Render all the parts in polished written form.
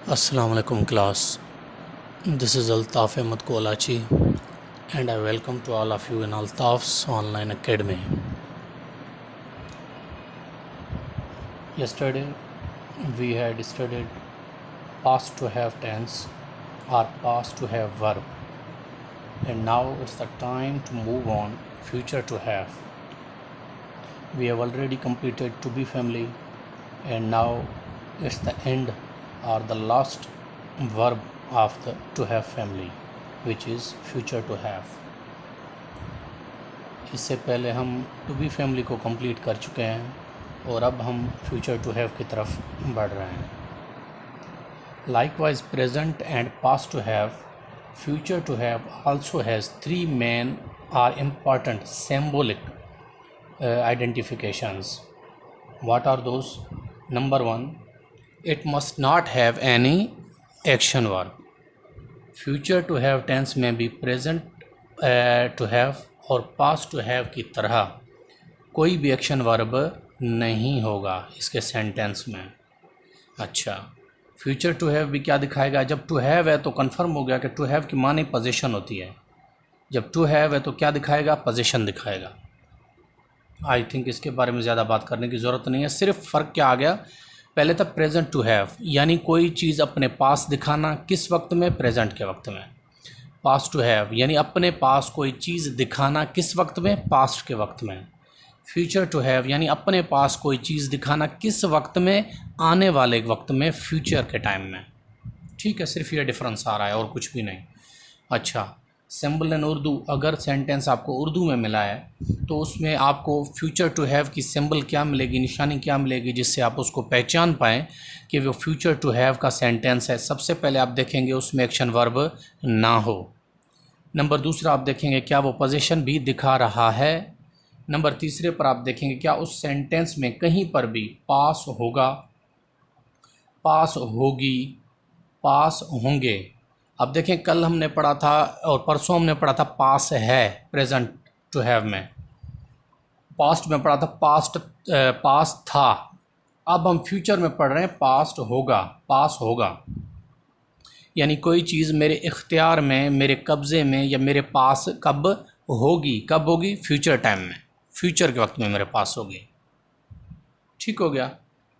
Assalamu alaikum class. This is Altaf Ahmed Kolachi and I welcome to all of you in Altaf's online academy. Yesterday we had studied past to have tense or past to have verb, and now it's the time to move on future to have. We have already completed to be family and now it's the end or the last verb of the to have family, which is future to have. इससे पहले हम to be family को complete कर चुके हैं और अब हम फ्यूचर टू हैव की तरफ बढ़ रहे हैं. Likewise, present and past to have, future to have also has three main or important symbolic identifications. What are those? Number one, it must not have any action verb. Future to have tense में भी present to have और past to have की तरह कोई भी action verb नहीं होगा इसके सेंटेंस में. अच्छा, फ्यूचर टू हैव भी क्या दिखाएगा? जब टू हैव है तो कंफर्म हो गया कि टू हैव की मानी पोजीशन होती है. जब टू हैव है तो क्या दिखाएगा? पोजीशन दिखाएगा. आई थिंक इसके बारे में ज़्यादा बात करने की ज़रूरत नहीं है. सिर्फ फ़र्क क्या आ गया? पहले था प्रेजेंट टू हैव, यानी कोई चीज़ अपने पास दिखाना. किस वक्त में? प्रेजेंट के वक्त में. पास्ट टू हैव यानी अपने पास कोई चीज़ दिखाना. किस वक्त में? पास्ट के वक्त में. फ्यूचर टू हैव यानी अपने पास कोई चीज़ दिखाना. किस वक्त में? आने वाले वक्त में, फ्यूचर के टाइम में. ठीक है, सिर्फ ये डिफरेंस आ रहा है और कुछ भी नहीं. अच्छा, सिंबल इन उर्दू. अगर सेंटेंस आपको उर्दू में मिला है तो उसमें आपको फ्यूचर टू हैव की सिंबल क्या मिलेगी, निशानी क्या मिलेगी, जिससे आप उसको पहचान पाएँ कि वो फ्यूचर टू हैव का सेंटेंस है. सबसे पहले आप देखेंगे उसमें एक्शन वर्ब ना हो. नंबर दूसरा आप देखेंगे क्या वो पोजीशन भी दिखा रहा है. नंबर तीसरे पर आप देखेंगे क्या उस सेंटेंस में कहीं पर भी पास होगा, पास होगी, पास होंगे. अब देखें, कल हमने पढ़ा था और परसों हमने पढ़ा था पास है प्रेजेंट टू हैव में. पास्ट में पढ़ा था पास था. अब हम फ्यूचर में पढ़ रहे हैं पास्ट होगा, पास होगा. यानी कोई चीज़ मेरे इख्तियार में, मेरे कब्ज़े में या मेरे पास कब होगी. कब होगी? फ्यूचर टाइम में, फ्यूचर के वक्त में मेरे पास होगी. ठीक हो गया.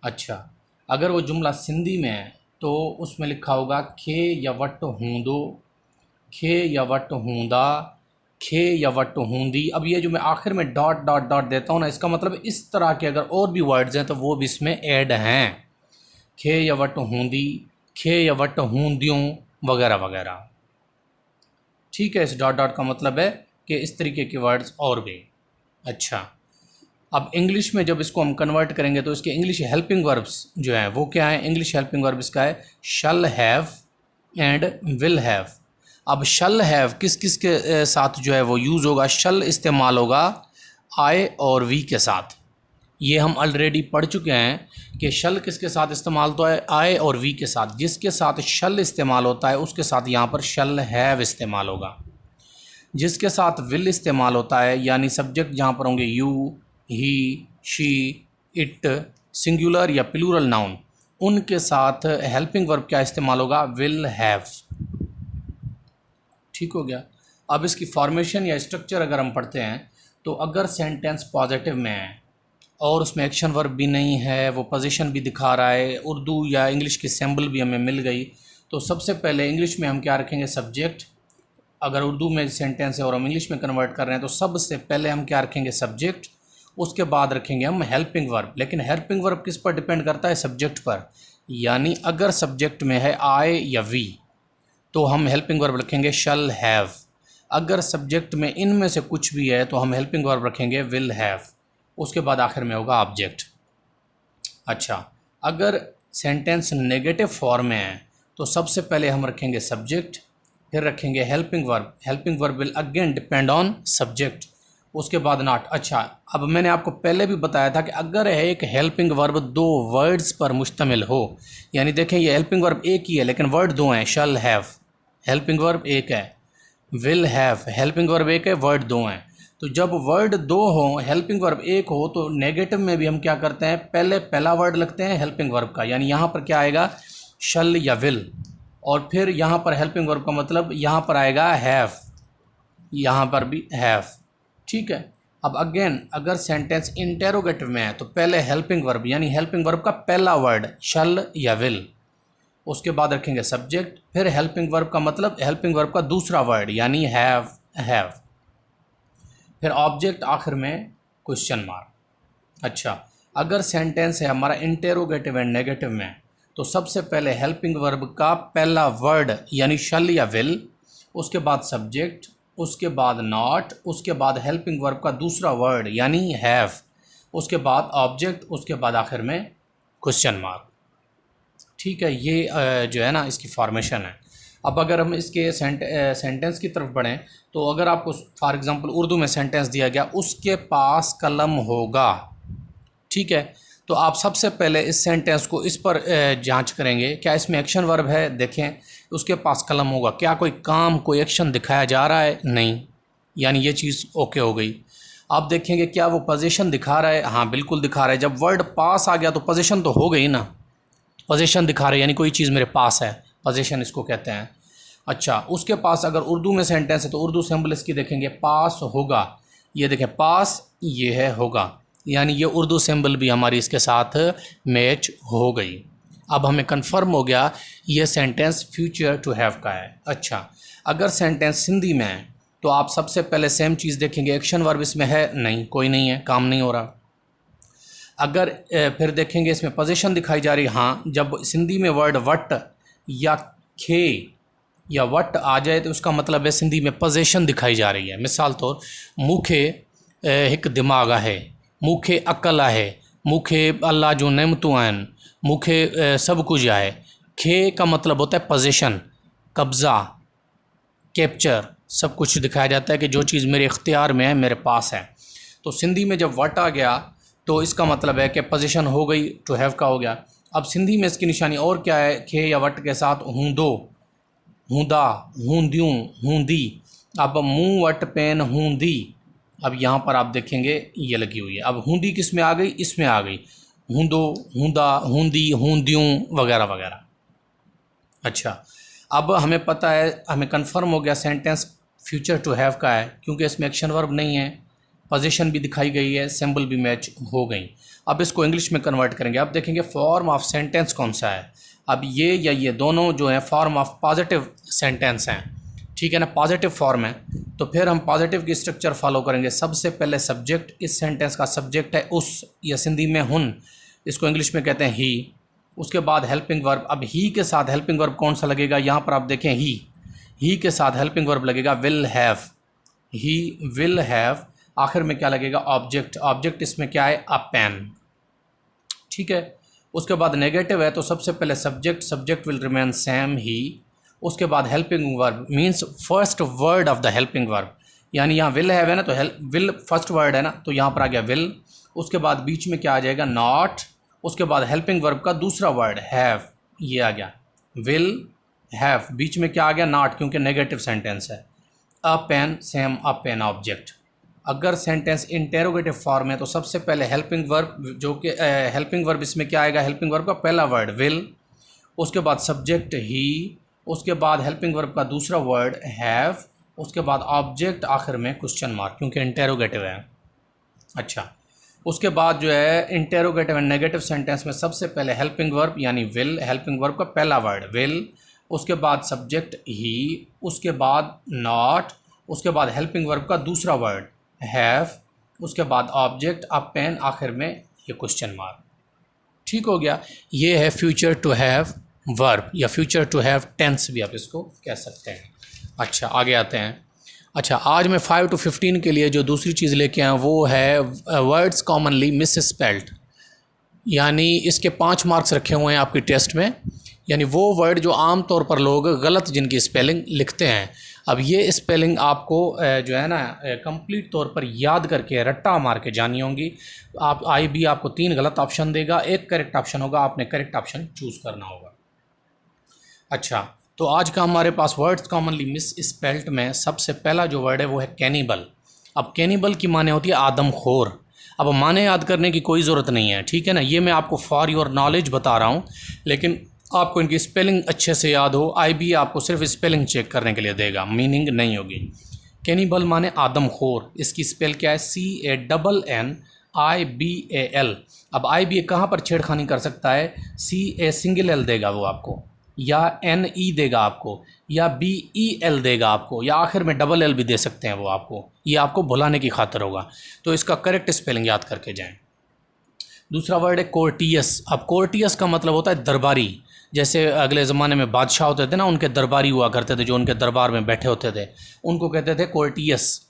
अच्छा, अगर वो जुमला सिंधी में है तो उसमें लिखा होगा खे या वट हूंदो, खे या वट हूंदा, खे या वट हूंदी. अब ये जो मैं आखिर में डॉट डॉट डॉट देता हूँ ना, इसका मतलब इस तरह के अगर और भी वर्ड्स हैं तो वो भी इसमें ऐड हैं. खे या वट हूंदी, खे या वट हूंदियों वगैरह वगैरह. ठीक है, इस डॉट डॉट का मतलब है कि इस तरीके के वर्ड्स और भी. अच्छा, अब इंग्लिश में जब इसको हम कन्वर्ट करेंगे तो इसके इंग्लिश हेल्पिंग वर्ब्स जो हैं वो क्या है? इंग्लिश हेल्पिंग वर्ब इसका है शल हैव एंड विल हैव. अब शल हैव किस किस के साथ जो है वो यूज़ होगा? शल इस्तेमाल होगा आई और वी के साथ. ये हम ऑलरेडी पढ़ चुके हैं कि शल किसके साथ इस्तेमाल तो है? आई और वी के साथ. जिसके साथ शल इस्तेमाल होता है उसके साथ यहाँ पर शल हैव इस्तेमाल होगा. जिसके साथ विल इस्तेमाल होता है यानी सब्जेक्ट जहाँ पर होंगे you, he, she, it, singular या प्लूरल नाउन, उनके साथ हेल्पिंग वर्ब क्या इस्तेमाल होगा? Will have. ठीक हो गया. अब इसकी फॉर्मेशन या स्ट्रक्चर अगर हम पढ़ते हैं तो अगर सेंटेंस पॉजिटिव में है और उसमें एक्शन वर्ब भी नहीं है, वो पोजीशन भी दिखा रहा है, उर्दू या इंग्लिश की सिंबल भी हमें मिल गई, तो सबसे पहले इंग्लिश में हम क्या रखेंगे? सब्जेक्ट. अगर उर्दू में सेंटेंस है और हम इंग्लिश में कन्वर्ट कर रहे हैं तो सबसे पहले हम क्या रखेंगे? सब्जेक्ट. उसके बाद रखेंगे हम हेल्पिंग वर्ब. लेकिन हेल्पिंग वर्ब किस पर डिपेंड करता है? सब्जेक्ट पर. यानी अगर सब्जेक्ट में है आई या वी तो हम हेल्पिंग वर्ब रखेंगे शल हैव. अगर सब्जेक्ट में इनमें से कुछ भी है तो हम हेल्पिंग वर्ब रखेंगे विल हैव. उसके बाद आखिर में होगा ऑब्जेक्ट. अच्छा, अगर सेंटेंस नेगेटिव फॉर्म में है तो सबसे पहले हम रखेंगे सब्जेक्ट, फिर रखेंगे helping verb. Helping verb will again depend on subject. उसके बाद नॉट. अच्छा, अब मैंने आपको पहले भी बताया था कि अगर एक हेल्पिंग वर्ब दो वर्ड्स पर मुश्तमिल हो, यानी देखें ये हेल्पिंग वर्ब एक ही है लेकिन वर्ड दो हैं. शल हैव हेल्पिंग वर्ब एक है, विल हैव हेल्पिंग वर्ब एक है, वर्ड दो हैं. तो जब वर्ड दो हो, हेल्पिंग वर्ब एक हो, तो नेगेटिव में भी हम क्या करते हैं? पहले पहला वर्ड लगते हैं हेल्पिंग वर्ब का. यानी यहाँ पर क्या आएगा? शल या विल, और फिर यहाँ पर हेल्पिंग वर्ब का मतलब यहाँ पर आएगा हैव, यहाँ पर भी हैव। ठीक है। अब अगेन अगर सेंटेंस इंटेरोगेटिव में है तो पहले हेल्पिंग वर्ब यानी हेल्पिंग वर्ब का पहला वर्ड शल या विल, उसके बाद रखेंगे सब्जेक्ट, फिर हेल्पिंग वर्ब का मतलब हेल्पिंग वर्ब का दूसरा वर्ड यानी हैव, फिर ऑब्जेक्ट, आखिर में क्वेश्चन मार्क। अच्छा, अगर सेंटेंस है हमारा इंटेरोगेटिव एंड नेगेटिव में तो सबसे पहले हेल्पिंग वर्ब का पहला वर्ड यानी शल या विल, उसके बाद सब्जेक्ट, उसके बाद नॉट, उसके बाद हेल्पिंग वर्ब का दूसरा वर्ड यानी हैव, उसके बाद ऑब्जेक्ट, उसके बाद आखिर में क्वेश्चन मार्क। ठीक है, ये जो है ना इसकी फॉर्मेशन है। अब अगर हम इसके सेंटेंस की तरफ बढ़ें तो अगर आपको फॉर एग्जांपल उर्दू में सेंटेंस दिया गया उसके पास कलम होगा, ठीक है, तो आप सबसे पहले इस सेंटेंस को इस पर जांच करेंगे, क्या इसमें एक्शन वर्ब है। देखें, उसके पास कलम होगा, क्या कोई काम कोई एक्शन दिखाया जा रहा है, नहीं, यानी ये चीज़ ओके हो गई। आप देखेंगे क्या वो पोजीशन दिखा रहा है, हाँ बिल्कुल दिखा रहा है। जब वर्ड पास आ गया तो पोजीशन तो हो गई ना, पोजीशन दिखा रहे हैं यानी कोई चीज़ मेरे पास है, पोजीशन इसको कहते हैं। अच्छा, उसके पास अगर उर्दू में सेंटेंस है तो उर्दू सिंबल इसकी देखेंगे पास होगा, ये देखें पास, ये है होगा, यानी ये उर्दू सिंबल भी हमारी इसके साथ मैच हो गई। अब हमें कंफर्म हो गया ये सेंटेंस फ्यूचर टू हैव का है। अच्छा, अगर सेंटेंस सिंधी में है तो आप सबसे पहले सेम चीज़ देखेंगे, एक्शन वर्ब इसमें है नहीं, कोई नहीं है, काम नहीं हो रहा। अगर फिर देखेंगे इसमें पोजीशन दिखाई जा रही, हाँ, जब सिंधी में वर्ड वट या खे या वट आ जाए तो उसका मतलब है सिंधी में पोजीशन दिखाई जा रही है। मिसाल तौर मूंखे हिकु दिमाग़ है, मूंखे अकल है, मूंखे अल्लाह जो नेमतूं आहिनि, मूंखे सब कुछ है। खे का मतलब होता है पोजीशन, कब्ज़ा, कैप्चर, सब कुछ दिखाया जाता है कि जो चीज़ मेरे इख्तियार में है, मेरे पास है। तो सिंधी में जब वट आ गया तो इसका मतलब है कि पोजीशन हो गई, टू हैव का हो गया। अब सिंधी में इसकी निशानी और क्या है, खे या वट के साथ हूंदो, हूंदा, हूंदियूं, हूंदी। अब मुँह वट पेन हूंदी, अब यहाँ पर आप देखेंगे ये लगी हुई है। अब हूंदी किस में आ गई, इसमें आ गई, हूंदो, हूंदा, हूंदी, हूंदियूं वगैरह वगैरह। अच्छा, अब हमें पता है, हमें कंफर्म हो गया सेंटेंस फ्यूचर टू हैव का है क्योंकि इसमें एक्शन वर्ब नहीं है, पोजीशन भी दिखाई गई है, सिंबल भी मैच हो गई। अब इसको इंग्लिश में कन्वर्ट करेंगे। अब देखेंगे फॉर्म ऑफ सेंटेंस कौन सा है। अब ये या ये दोनों जो हैं फॉर्म ऑफ पॉजिटिव सेंटेंस हैं, ठीक है ना, पॉजिटिव फॉर्म है। तो फिर हम पॉजिटिव की स्ट्रक्चर फॉलो करेंगे। सबसे पहले सब्जेक्ट, इस सेंटेंस का सब्जेक्ट है उस या सिंधी में हुन, इसको इंग्लिश में कहते हैं ही। उसके बाद हेल्पिंग वर्ब, अब ही के साथ हेल्पिंग वर्ब कौन सा लगेगा, यहाँ पर आप देखें ही के साथ हेल्पिंग वर्ब लगेगा will have, he will have. आखिर में क्या लगेगा, ऑब्जेक्ट, ऑब्जेक्ट इसमें क्या है, अ पेन, ठीक है। उसके बाद नेगेटिव है तो सबसे पहले subject, subject will remain same ही। उसके बाद helping verb means first word of the helping verb, यानी यहाँ विल हैव है ना, तो विल फर्स्ट वर्ड है ना, तो यहाँ पर आ गया विल। उसके बाद बीच में क्या आ जाएगा, नॉट। उसके बाद हेल्पिंग वर्ब का दूसरा वर्ड हैव, ये आ गया विल हैव। बीच में क्या आ गया, नॉट, क्योंकि नेगेटिव सेंटेंस है। अ पेन, सेम अ पेन ऑब्जेक्ट। अगर सेंटेंस इंटेरोगेटिव फॉर्म है तो सबसे पहले हेल्पिंग वर्ब, जो कि हेल्पिंग वर्ब इसमें क्या आएगा, हेल्पिंग वर्ब का पहला वर्ड विल, उसके बाद सब्जेक्ट ही, उसके बाद हेल्पिंग वर्ब का दूसरा वर्ड हैव, उसके बाद ऑब्जेक्ट, आखिर में क्वेश्चन मार्क क्योंकि इंटेरोगेटिव है। अच्छा, उसके बाद जो है इंटेरोगेटिव एंड नेगेटिव सेंटेंस में सबसे पहले हेल्पिंग वर्ब यानी विल, हेल्पिंग वर्ब का पहला वर्ड विल, उसके बाद सब्जेक्ट ही, उसके बाद नॉट, उसके बाद हेल्पिंग वर्ब का दूसरा वर्ड हैव, उसके बाद ऑब्जेक्ट, अ पेन, आखिर में ये क्वेश्चन मार्क। ठीक हो गया, ये है फ्यूचर टू हैव वर्ब या फ्यूचर टू हैव टेंस भी आप इसको कह सकते हैं। अच्छा, आगे आते हैं। अच्छा, आज मैं 5 to 15 के लिए जो दूसरी चीज़ लेके आया वो है वर्ड्स कॉमनली मिसस्पेल्ड, यानी इसके 5 मार्क्स रखे हुए हैं आपकी टेस्ट में, यानी वो वर्ड जो आम तौर पर लोग गलत जिनकी स्पेलिंग लिखते हैं। अब ये स्पेलिंग आपको जो है ना कंप्लीट तौर पर याद करके रट्टा मार के जानी होंगी। आप IB आपको 3 गलत ऑप्शन देगा, 1 करेक्ट ऑप्शन होगा, आपने करेक्ट ऑप्शन चूज़ करना होगा। अच्छा, तो आज का हमारे पास वर्ड्स कॉमनली मिसस्पेल्ड में सबसे पहला जो वर्ड है वो है कैनिबल। अब कैनिबल की माने होती है आदमखोर। अब माने याद करने की कोई ज़रूरत नहीं है, ठीक है ना, ये मैं आपको फॉर योर नॉलेज बता रहा हूँ, लेकिन आपको इनकी स्पेलिंग अच्छे से याद हो, IB आपको सिर्फ स्पेलिंग चेक करने के लिए देगा, मीनिंग नहीं होगी। कैनिबल माने आदमखोर, इसकी स्पेल क्या है? CANNIBAL। अब IBA कहाँ पर छेड़खानी कर सकता है? CA सिंगल L देगा वो आपको, या NE देगा आपको, या BEL देगा आपको, या आखिर में डबल L भी दे सकते हैं वो आपको, ये आपको भुलाने की खातिर होगा। तो इसका करेक्ट स्पेलिंग याद करके जाएं। दूसरा वर्ड है कोर्टियस। अब कोर्टियस का मतलब होता है दरबारी। जैसे अगले ज़माने में बादशाह होते थे ना, उनके दरबारी हुआ करते थे, जो उनके दरबार में बैठे होते थे, उनको कहते थे कोर्टियस,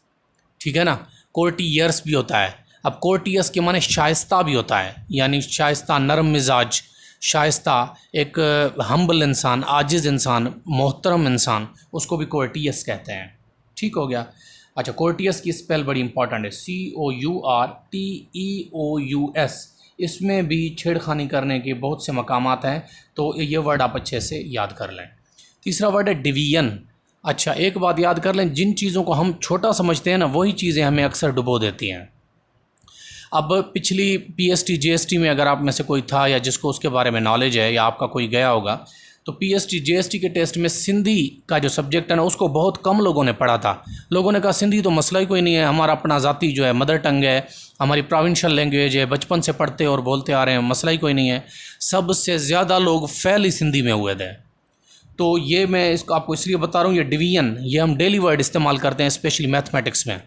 ठीक है ना। कोर्टियर्स भी होता है। अब कोर्टियस के माने शाइस्ता भी होता है, यानी शाइस्ता, नरम मिजाज, शाइस्ता, एक हम्बल इंसान, आजिज़ इंसान, मोहतरम इंसान, उसको भी कोर्टियस कहते हैं। ठीक हो गया। अच्छा, कोर्टियस की स्पेल बड़ी इंपॉर्टेंट है, COURTEOUS। इसमें भी छेड़खानी करने के बहुत से मकामात हैं, तो ये वर्ड आप अच्छे से याद कर लें। तीसरा वर्ड है डिवीजन। अच्छा, एक बात याद कर लें, जिन चीज़ों को हम छोटा समझते हैं ना, वही चीज़ें हमें अक्सर डुबो देती हैं। अब पिछली PST GST में अगर आप में से कोई था या जिसको उसके बारे में नॉलेज है, या आपका कोई गया होगा, तो PST GST के टेस्ट में सिंधी का जो सब्जेक्ट है ना, उसको बहुत कम लोगों ने पढ़ा था। लोगों ने कहा सिंधी तो मसला ही कोई नहीं है, हमारा अपना ज़ाती जो है मदर टंग है, हमारी प्रोविंशियल लैंग्वेज है, बचपन से पढ़ते और बोलते आ रहे हैं, मसला ही कोई नहीं है। सबसे ज़्यादा लोग फेल ही सिंधी में हुए थे। तो ये मैं इसको आपको इसलिए बता रहा हूँ, ये डिवीजन, ये हम डेली वर्ड इस्तेमाल करते हैं, स्पेशली मैथमेटिक्स में।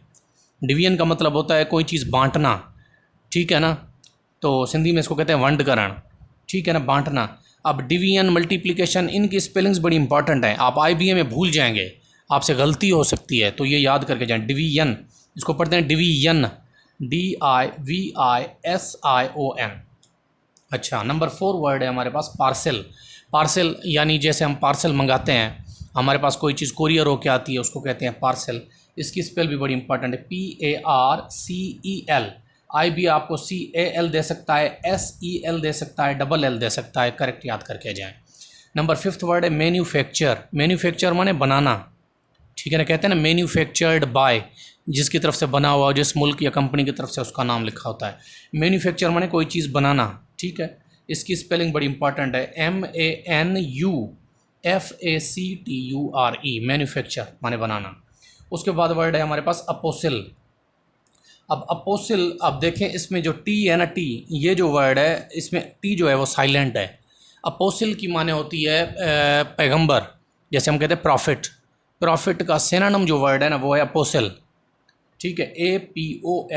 डिवीजन का मतलब होता है कोई चीज़ बांटना, ठीक है ना। तो सिंधी में इसको कहते हैं वंडकरण, ठीक है ना, बांटना। अब डिवीजन, मल्टीप्लिकेशन, इनकी स्पेलिंग्स बड़ी इंपॉर्टेंट हैं। आप IBA में भूल जाएंगे, आपसे गलती हो सकती है, तो ये याद करके जाएं। डिवीजन, इसको पढ़ते हैं डिवीजन, DIVISION। अच्छा, नंबर 4 वर्ड है हमारे पास पार्सल। पार्सल यानी जैसे हम पार्सल मंगाते हैं, हमारे पास कोई चीज़ कोरियर होके आती है, उसको कहते हैं पार्सल। इसकी स्पेल भी बड़ी इंपॉर्टेंट है, PARCEL। IB आपको CAL दे सकता है, SEL दे सकता है, डबल L दे सकता है, करेक्ट याद करके जाएं। नंबर 5 वर्ड है मैन्युफैक्चर। मैन्युफैक्चर माने बनाना, ठीक है ना, कहते हैं ना मैन्युफैक्चर्ड बाय, जिसकी तरफ से बना हुआ, जिस मुल्क या कंपनी की तरफ से उसका नाम लिखा होता है। मैन्युफैक्चर माने कोई चीज़ बनाना, ठीक है। इसकी स्पेलिंग बड़ी इंपॉर्टेंट है, MANUFACTURE, मैन्युफैक्चर माने बनाना। उसके बाद वर्ड है हमारे पास अपोसिल। अब अपोसिल, अब देखें इसमें जो T है ना, T, ये जो वर्ड है इसमें T जो है वो साइलेंट है। अपोसिल की माने होती है पैगंबर, जैसे हम कहते हैं प्रॉफिट। प्रॉफिट का सिनोनिम जो वर्ड है ना, वो है अपोसिल, ठीक है, APOSTLE,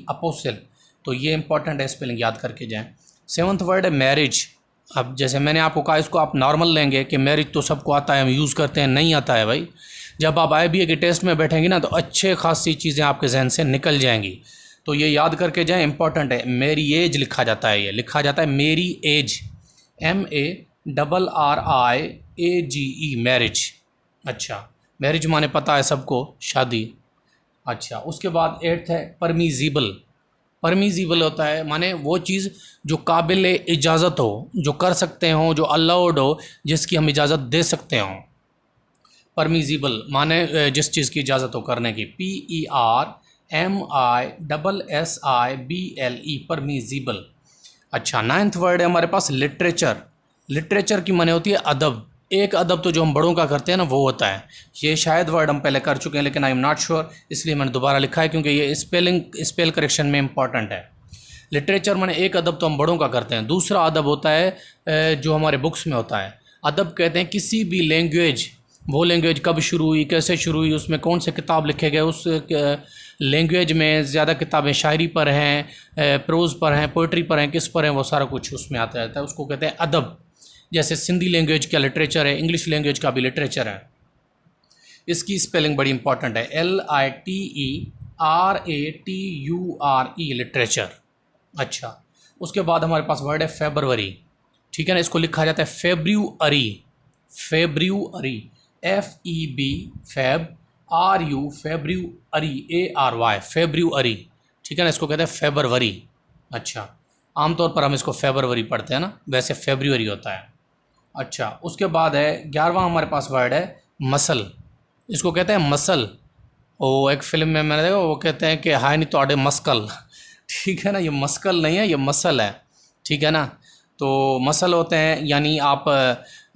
अपोसिल। तो ये इंपॉर्टेंट है, स्पेलिंग याद करके जाएं। 7th वर्ड है मैरिज। अब जैसे मैंने आपको कहा, इसको आप नॉर्मल लेंगे कि मैरिज तो सबको आता है, हम यूज़ करते हैं, नहीं आता है भाई। जब आप IBA के टेस्ट में बैठेंगे ना, तो अच्छे खासी चीज़ें आपके जहन से निकल जाएंगी, तो ये याद करके जाएं, इंपॉर्टेंट है। मेरी एज लिखा जाता है, ये लिखा जाता है मेरी एज, MARRIAGE, मैरिज। अच्छा, मैरिज माने पता है सबको, शादी। अच्छा, उसके बाद 8th है परमिजिबल। परमिजिबल होता है माने वो चीज़ जो काबिल इजाज़त हो, जो कर सकते हो, जो अलाउड हो, जिसकी हम इजाज़त दे सकते हों। परमिजिबल माने जिस चीज़ की इजाज़त हो करने की, PERMISSIBLE, परमिजिबल। अच्छा, 9th वर्ड है हमारे पास लिटरेचर। लिटरेचर की माने होती है अदब। एक अदब तो जो हम बड़ों का करते हैं ना, वो होता है। ये शायद वर्ड हम पहले कर चुके हैं, लेकिन आई एम नॉट श्योर, इसलिए मैंने दोबारा लिखा है, क्योंकि ये स्पेल करेक्शन में इंपॉर्टेंट है। लिटरेचर माने एक अदब तो हम बड़ों का करते हैं, दूसरा अदब होता है जो हमारे बुक्स में होता है। अदब कहते हैं किसी भी लैंग्वेज, वो लैंग्वेज कब शुरू हुई, कैसे शुरू हुई, उसमें कौन से किताब लिखे गए, उस लैंग्वेज में ज़्यादा किताबें शायरी पर हैं, प्रोज़ पर हैं, पोइट्री पर हैं, किस पर हैं, वो सारा कुछ उसमें आता रहता है, उसको कहते हैं अदब। जैसे सिंधी लैंग्वेज का लिटरेचर है, इंग्लिश लैंग्वेज का भी लिटरेचर है। इसकी स्पेलिंग बड़ी इंपॉर्टेंट है, LITERATURE, लिटरेचर। अच्छा, उसके बाद हमारे पास वर्ड है फेब्रुअरी, ठीक है ना, इसको लिखा जाता है February, February, FEB, Feb, RU, February, ARY, February, ठीक है ना, इसको कहते हैं फेब्रुअरी। अच्छा, आमतौर पर हम इसको फेब्रुअरी पढ़ते हैं ना, वैसे फेब्रुअरी होता है। अच्छा, उसके बाद है 11वां हमारे पास वर्ड है मसल। इसको कहते हैं मसल। वो एक फिल्म में मैंने देखा, वो कहते हैं कि हाय नहीं तो आडे मस्कल, ठीक है ना, ये मस्कल नहीं है, ये मसल है, ठीक है ना। तो मसल होते हैं, यानी आप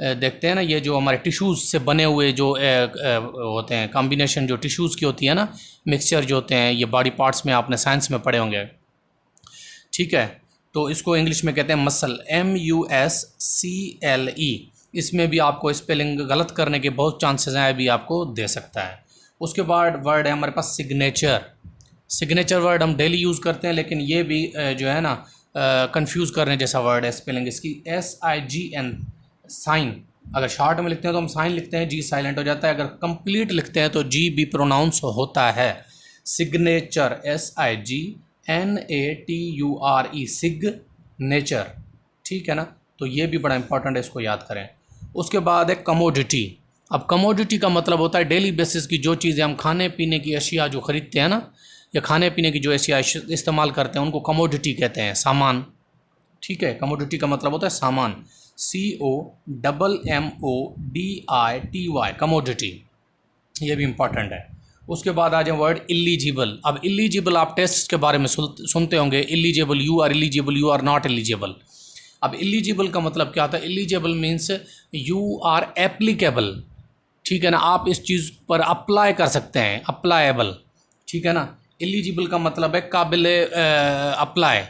देखते हैं ना, ये जो हमारे टिश्यूज़ से बने हुए जो होते हैं, कॉम्बिनेशन जो टिश्यूज़ की होती है ना, मिक्सचर जो होते हैं, ये बॉडी पार्ट्स में आपने साइंस में पढ़े होंगे, ठीक है। तो इसको इंग्लिश में कहते हैं मसल, MUSCLE। इसमें भी आपको स्पेलिंग गलत करने के बहुत चांसेस हैं, भी आपको दे सकता है। उसके बाद वर्ड है हमारे पास सिग्नेचर। सिग्नेचर वर्ड हम डेली यूज़ करते हैं, लेकिन ये भी जो है ना कंफ्यूज करने जैसा वर्ड है। स्पेलिंग इसकी SIGN, साइन। अगर शॉर्ट में लिखते हैं तो हम साइन लिखते हैं, जी साइलेंट हो जाता है। अगर कंप्लीट लिखते हैं तो जी भी प्रोनाउंस होता है। सिग्नेचर, SIGNATURE, सिग्नेचर, ठीक है ना। तो ये भी बड़ा इंपॉर्टेंट है, इसको याद करें। उसके बाद है कमोडिटी। अब कमोडिटी का मतलब होता है डेली बेसिस की जो चीज़ें हम खाने पीने की अशिया जो ख़रीदते हैं ना, या खाने पीने की जो अशिया इस्तेमाल करते हैं, उनको कमोडिटी कहते हैं, सामान, ठीक है। कमोडिटी का मतलब होता है सामान, COMMODITY, कमोडिटी। ये भी इंपॉर्टेंट है। उसके बाद आ जाए वर्ड इलीजिबल। अब इलीजिबल आप टेस्ट के बारे में सुनते होंगे, eligible, you are eligible, you are not eligible. अब इलीजिबल का मतलब क्या होता है? Eligible means you are applicable, ठीक है ना, आप इस चीज़ पर अप्लाई कर सकते हैं, अप्लाएबल, ठीक है ना। एलिजिबल का मतलब है काबिल अप्लाई,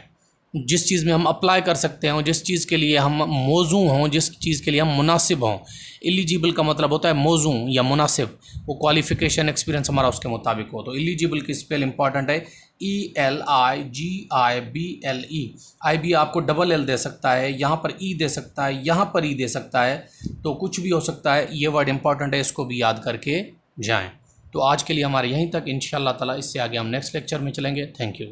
जिस चीज़ में हम अप्लाई कर सकते हों, जिस चीज़ के लिए हम मौजू हों, जिस चीज़ के लिए हम मुनासिब हों। एलिजिबल का मतलब होता है मौजू या मुनासिब, वो क्वालिफ़िकेशन एक्सपीरियंस हमारा उसके मुताबिक हो। तो एलिजिबल की स्पेल इंपॉर्टेंट है, ELIGIBLE। आई भी आपको डबल एल दे सकता है, यहाँ पर ई दे सकता है, यहाँ पर ई दे सकता है, तो कुछ भी हो सकता है। ये वर्ड इंपॉर्टेंट है, इसको भी याद करके जाएं। तो आज के लिए हमारे यहीं तक, इंशाअल्लाह ताला इससे आगे हम नेक्स्ट लेक्चर में चलेंगे। Thank you.